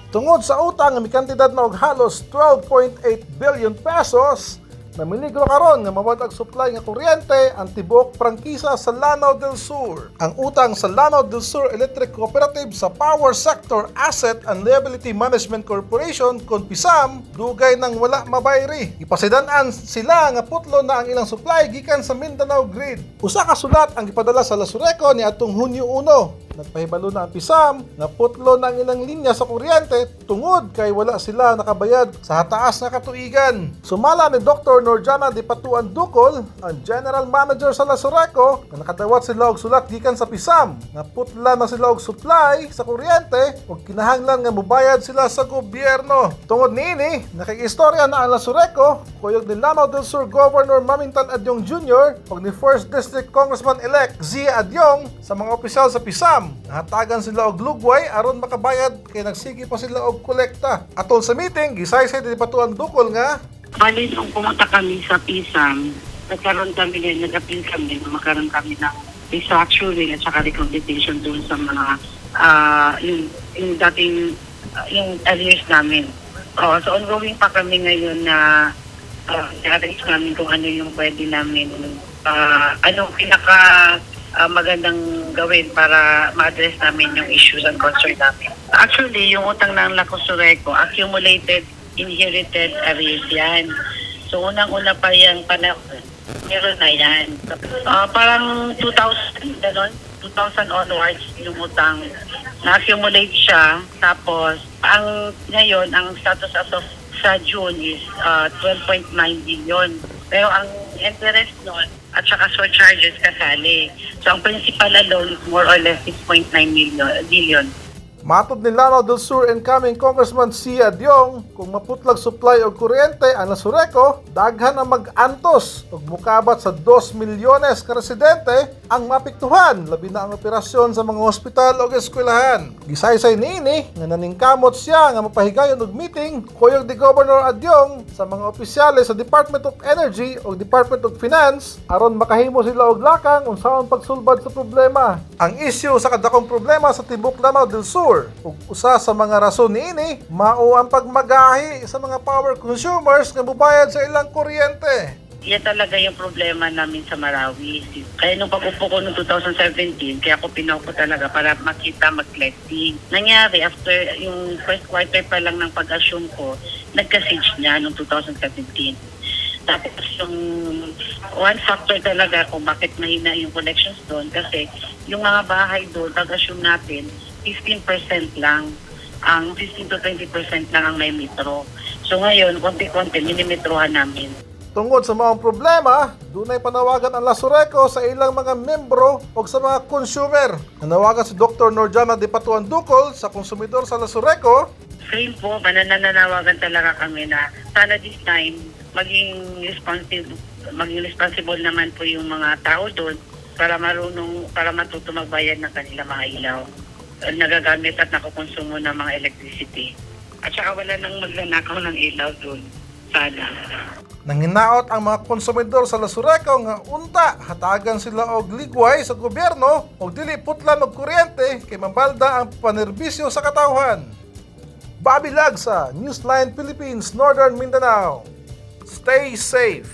Tungod sa utang nga mikantidad na og halos 12.8 billion pesos, namiligro karon nga mawad ang supply nga kuryente ang tibuok prangkisa sa Lanao del Sur. Ang utang sa Lanao del Sur Electric Cooperative sa Power Sector Asset and Liability Management Corporation kon PISAM dugay nang wala mabayri. Ipasidan-an sila nga putlo na ang ilang supply gikan sa Mindanao Grid. Usa ka sulat ang gipadala sa Lasureco ni atong Hunyo 1. Nagpahibalo na ang PISAM nga putlo na ang ilang linya sa kuryente tungod kay wala sila nakabayad sa hataas na katuigan. Sumala ni Dr. Norjana Di Patuan Ducol, ang General Manager sa Lasureco, na nakadawat sila og sulat gikan sa PISAM nga putla na sila og supply sa kuryente ug kinahanglan nga mobayad sila sa gobyerno. Tungod niini, nakikistorya na ang Lasureco kuyog ni Lanao del Sur Governor Mamintan Adyong Jr. ug ni 1st District Congressman-elect Zia Adyong sa mga opisyal sa PISAM. Nahatagan sila og lugway aron makabayad kay nagsigi pa sila og kolekta. Atol sa meeting, gisaysay Di Patuan Ducol nga Bali, nung pumunta kami sa PISAM, nagkaroon kami din, nag-appeal kami, makaroon kami ng restructuring at saka recompensation doon sa mga, yung dating, yung arrears namin. So ongoing pa kami ngayon na i-arrange namin kung ano yung pwede namin, ano magandang gawin para ma-address namin yung issues and concern namin. Actually, yung utang ng Lasureco, accumulated inherited arrears yan. So, unang-una pa yung panahon, meron na yan. Parang 2000, gano'n, 2000 onwards yung utang. Na-accumulate siya. Tapos, ngayon, ang status as of sa June is 12.9 billion. Pero ang interest nun at saka surcharges kasali. So, ang principal alone is more or less 6.9 billion. matod ni Lanao del Sur incoming Congressman Zia Adyong, kung maputlag supply og kuryente ang Lasureco, daghan ang mag-antos ug mukabat sa 2 milyones ka residente ang mapiktuhan, labi na ang operasyon sa mga ospital ug eskwelahan. Gisaysay niini nga naningkamot siya nga mapahigayon og meeting kuyog ni Governor Adyong sa mga opisyales sa Department of Energy ug Department of Finance aron makahimo sila og lakang unsaon pagsulbad sa problema. Ang issue sa kadakong problema sa tibok Lanao del Sur ug usa sa mga rason niini mao ang pagmagahi sa mga power consumers nga mubayad sa ilang kuryente. Yan talaga yung problema namin sa Marawi. Kaya nung pag-upo ko noong 2017, kaya ako pinaupo talaga para makita mag-collecting. Nangyari, after yung first quarter pa lang ng pag-assume ko, nagka-siege niya noong 2017. Tapos yung one factor talaga kung bakit mahina yung collections doon, kasi yung mga bahay doon, pag-assume natin, 15% lang. Ang 15 to 20% lang ang may metro. So ngayon, konti-konti, minimetrohan namin. Tungod sa maong problema, dunay panawagan ang Lasureco sa ilang mga membro o sa mga consumer. Nanawagan si Dr. Norjana Di Patuan Ducol sa konsumidor sa Lasureco. Same po, nananawagan talaga kami na sana this time maging responsible naman po yung mga tao doon para matuto magbayad ng kanila mga ilaw. Nagagamit at nakukonsumo ng mga electricity. At saka wala nang magnanakaw ng ilaw doon. Sana. Nanginaot ang mga konsumidor sa Lasureco nga unta hatagan sila og ligway sa gobyerno og dili putlan og kuryente kay mabalda ang panerbisyo sa katawhan. Bobby Lag sa Newsline Philippines, Northern Mindanao. Stay safe.